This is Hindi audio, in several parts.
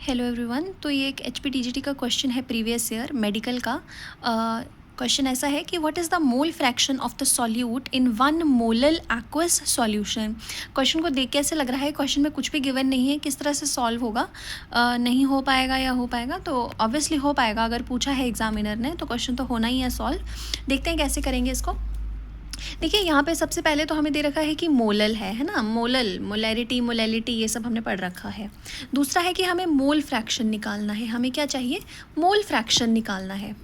Hello everyone. तो ये एक HPTGT का क्वेश्चन है प्रीवियस ईयर मेडिकल का। क्वेश्चन ऐसा है कि what is the mole fraction of the solute in 1 molal aqueous solution. Question को देख के ऐसे लग रहा है क्वेश्चन में कुछ भी गिवन नहीं है, किस तरह से सॉल्व होगा। नहीं हो पाएगा या हो पाएगा, तो ऑब्वियसली हो पाएगा। अगर पूछा है एग्जामिनर ने तो क्वेश्चन तो होना ही है सॉल्व। देखते हैं कैसे करेंगे इसको। देखिए यहाँ पे सबसे पहले तो हमें दे रखा है कि मोलल है ना, मोलल, मोलैरिटी, मोलैलिटी, ये सब हमने पढ़ रखा है। दूसरा है कि हमें मोल फ्रैक्शन निकालना है। हमें क्या चाहिए? मोल फ्रैक्शन निकालना है।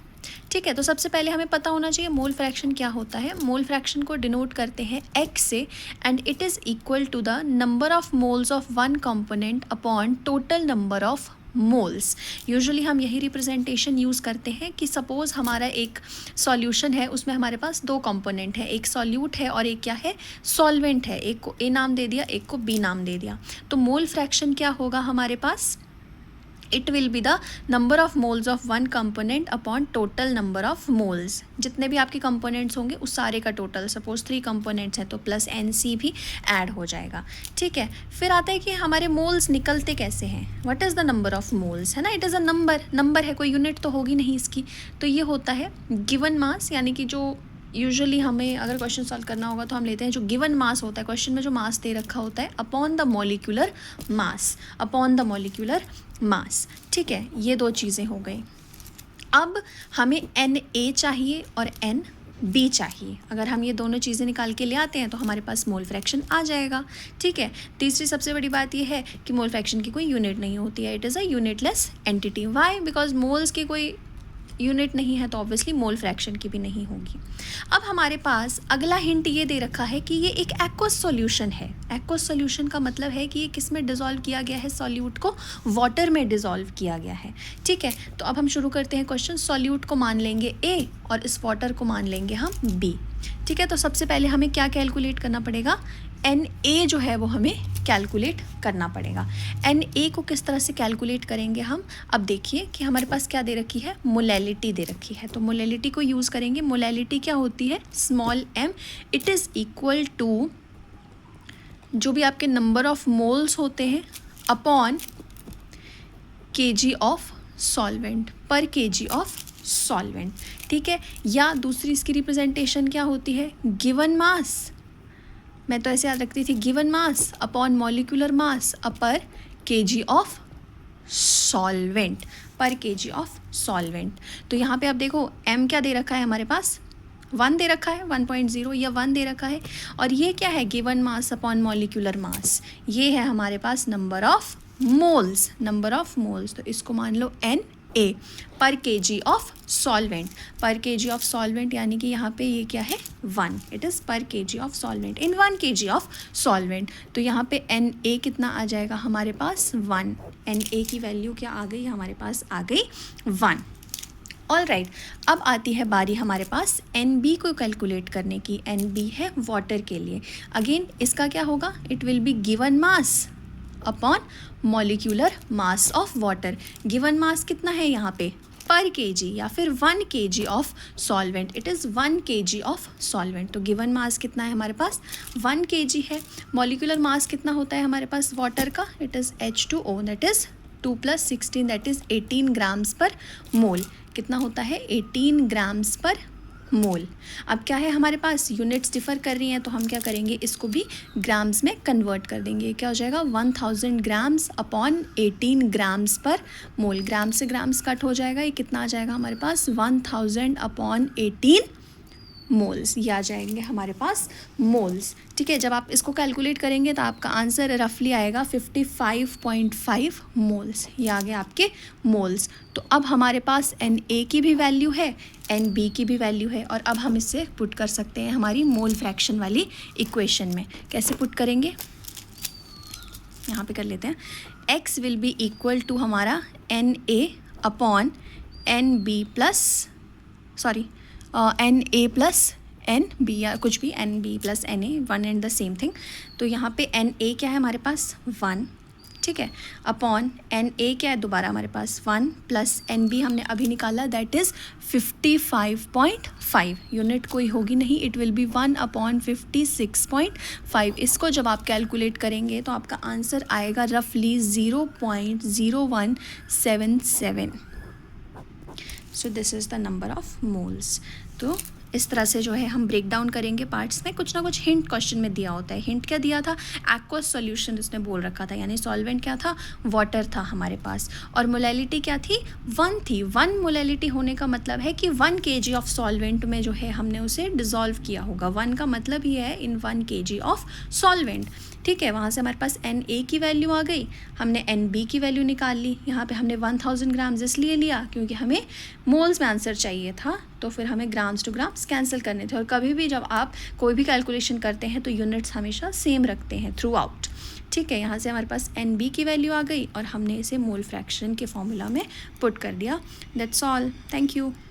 ठीक है, तो सबसे पहले हमें पता होना चाहिए मोल फ्रैक्शन क्या होता है। मोल फ्रैक्शन को डिनोट करते हैं x से, and it is equal to the number of moles of one component upon total number of moles. Usually हम यही रिप्रेजेंटेशन यूज़ करते हैं कि सपोज़ हमारा एक सॉल्यूशन है, उसमें हमारे पास 2 कंपोनेंट है, एक सॉल्यूट है और एक क्या है, सॉल्वेंट है। एक को A नाम दे दिया, एक को B नाम दे दिया। तो मोल फ्रैक्शन क्या होगा हमारे पास? It will be the number of moles of one component upon total number of moles. जितने भी आपके कंपोनेंट्स होंगे उस सारे का टोटल, सपोज 3 कंपोनेंट्स हैं तो प्लस NC भी ऐड हो जाएगा। ठीक है, फिर आता है कि हमारे मोल्स निकलते कैसे हैं। What is the number of moles, है ना। इट इज़ अ नंबर है, कोई यूनिट तो होगी नहीं इसकी। तो ये होता है गिवन मास, यानी कि जो यूजुअली हमें अगर क्वेश्चन सॉल्व करना होगा तो हम लेते हैं जो गिवन मास होता है, क्वेश्चन में जो मास दे रखा होता है, upon the molecular mass, upon the molecular mass. ठीक है, ये 2 चीज़ें हो गई। अब हमें NA चाहिए और NB चाहिए। अगर हम ये दोनों चीज़ें निकाल के ले आते हैं तो हमारे पास मोल फ्रैक्शन आ जाएगा। ठीक है, तीसरी सबसे बड़ी बात ये है कि मोल फ्रैक्शन की कोई यूनिट नहीं होती है। It is a unitless entity. Why? Because moles की कोई यूनिट नहीं है तो ऑब्वियसली मोल फ्रैक्शन की भी नहीं होगी। अब हमारे पास अगला हिंट ये दे रखा है कि ये एक एक्वस सॉल्यूशन है। एक्वस सॉल्यूशन का मतलब है कि ये किस में डिज़ोल्व किया गया है? सॉल्यूट को वाटर में डिज़ोल्व किया गया है। ठीक है, तो अब हम शुरू करते हैं क्वेश्चन। सॉल्यूट को मान लेंगे A और इस वाटर को मान लेंगे हम B। ठीक है, तो सबसे पहले हमें क्या कैलकुलेट करना पड़ेगा? NA जो है वो हमें कैलकुलेट करना पड़ेगा। NA को किस तरह से कैलकुलेट करेंगे हम? अब देखिए कि हमारे पास क्या दे रखी है, मोलैलिटी दे रखी है। तो मोलैलिटी को यूज़ करेंगे। मोलैलिटी क्या होती है? Small m। It is equal to जो भी आपके नंबर ऑफ मोल्स होते हैं upon kg of solvent, per kg of solvent. ठीक है, या दूसरी इसकी रिप्रेजेंटेशन क्या होती है? Given mass. मैं तो ऐसे याद रखती थी, given mass upon molecular mass upon kg of solvent, per kg of solvent. तो यहाँ पे आप देखो m क्या दे रखा है हमारे पास? 1 दे रखा है, 1.0 या 1 दे रखा है। और ये क्या है? Given mass upon molecular mass. ये है हमारे पास number of moles, number of moles. तो इसको मान लो NA per kg of solvent, per kg of solvent, यानी कि यहाँ पे ये क्या है? 1। It is per kg of solvent in 1 kg of solvent. तो यहाँ पे NA कितना आ जाएगा हमारे पास? 1। NA की वैल्यू क्या आ गई हमारे पास? आ गई 1। ऑल राइट, अब आती है बारी हमारे पास NB को कैलकुलेट करने की। NB है वाटर के लिए। अगेन इसका क्या होगा? It will be given mass upon molecular mass of water. Given mass कितना है यहाँ पे? पर kg, या फिर 1 kg of solvent. It is 1 kg of solvent. तो गिवन मास कितना है हमारे पास? 1 kg है। मॉलिक्यूलर मास कितना होता है हमारे पास वाटर का? It is H2O, that is 2 + 16, that is 18 grams पर मोल। कितना होता है? 18 ग्राम्स पर मोल। अब क्या है हमारे पास? यूनिट्स डिफ़र कर रही हैं तो हम क्या करेंगे? इसको भी ग्राम्स में कन्वर्ट कर देंगे। क्या हो जाएगा? 1000 ग्राम्स अपॉन 18 ग्राम्स पर मोल। ग्राम से ग्राम्स कट हो जाएगा, ये कितना आ जाएगा हमारे पास? 1000 अपॉन 18 मोल्स। ये आ जाएंगे हमारे पास मोल्स। ठीक है, जब आप इसको कैलकुलेट करेंगे तो आपका आंसर रफली आएगा 55.5 मोल्स। ये आ गए आपके मोल्स। तो अब हमारे पास NA की भी वैल्यू है, NB की भी वैल्यू है, और अब हम इससे पुट कर सकते हैं हमारी मोल फ्रैक्शन वाली इक्वेशन में। कैसे पुट करेंगे? यहाँ पे कर लेते हैं। X will be equal to हमारा NA upon NB plus NA plus NB, या कुछ भी, NB plus NA, 1 and the same thing. तो यहाँ पे NA क्या है हमारे पास? 1, ठीक है, अपॉन एन ए क्या है दोबारा हमारे पास 1 प्लस एन बी हमने अभी निकाला दैट इज़ 55.5 यूनिट कोई होगी नहीं, इट विल बी 1/56.5। इसको जब आप कैलकुलेट करेंगे तो आपका आंसर आएगा रफली 0.0177। So this is the number of moles. तो इस तरह से जो है हम ब्रेक डाउन करेंगे पार्ट्स में। कुछ ना कुछ हिंट क्वेश्चन में दिया होता है। हिंट क्या दिया था, एक्वस सॉल्यूशन उसने बोल रखा था, यानी सॉल्वेंट क्या था, वाटर था हमारे पास, और मोलैलिटी क्या थी, 1 थी। 1 मोलैलिटी होने का मतलब है कि 1 kg ऑफ सॉल्वेंट में जो है हमने उसे डिज़ोल्व किया होगा। 1 का मतलब ही है इन 1 kg ऑफ सॉल्वेंट। ठीक है, वहाँ से हमारे पास एन ए की वैल्यू आ गई, हमने एन बी की वैल्यू निकाल ली। यहाँ पे हमने 1000 ग्राम्स इसलिए लिया क्योंकि हमें मोल्स में आंसर चाहिए था, तो फिर हमें ग्राम्स टू ग्राम्स कैंसिल करने थे। और कभी भी जब आप कोई भी कैलकुलेशन करते हैं तो यूनिट्स हमेशा सेम रखते हैं थ्रू आउट। ठीक है, यहाँ से हमारे पास एन बी की वैल्यू आ गई और हमने इसे मोल फ्रैक्शन के फॉर्मूला में पुट कर दिया। That's all, thank you.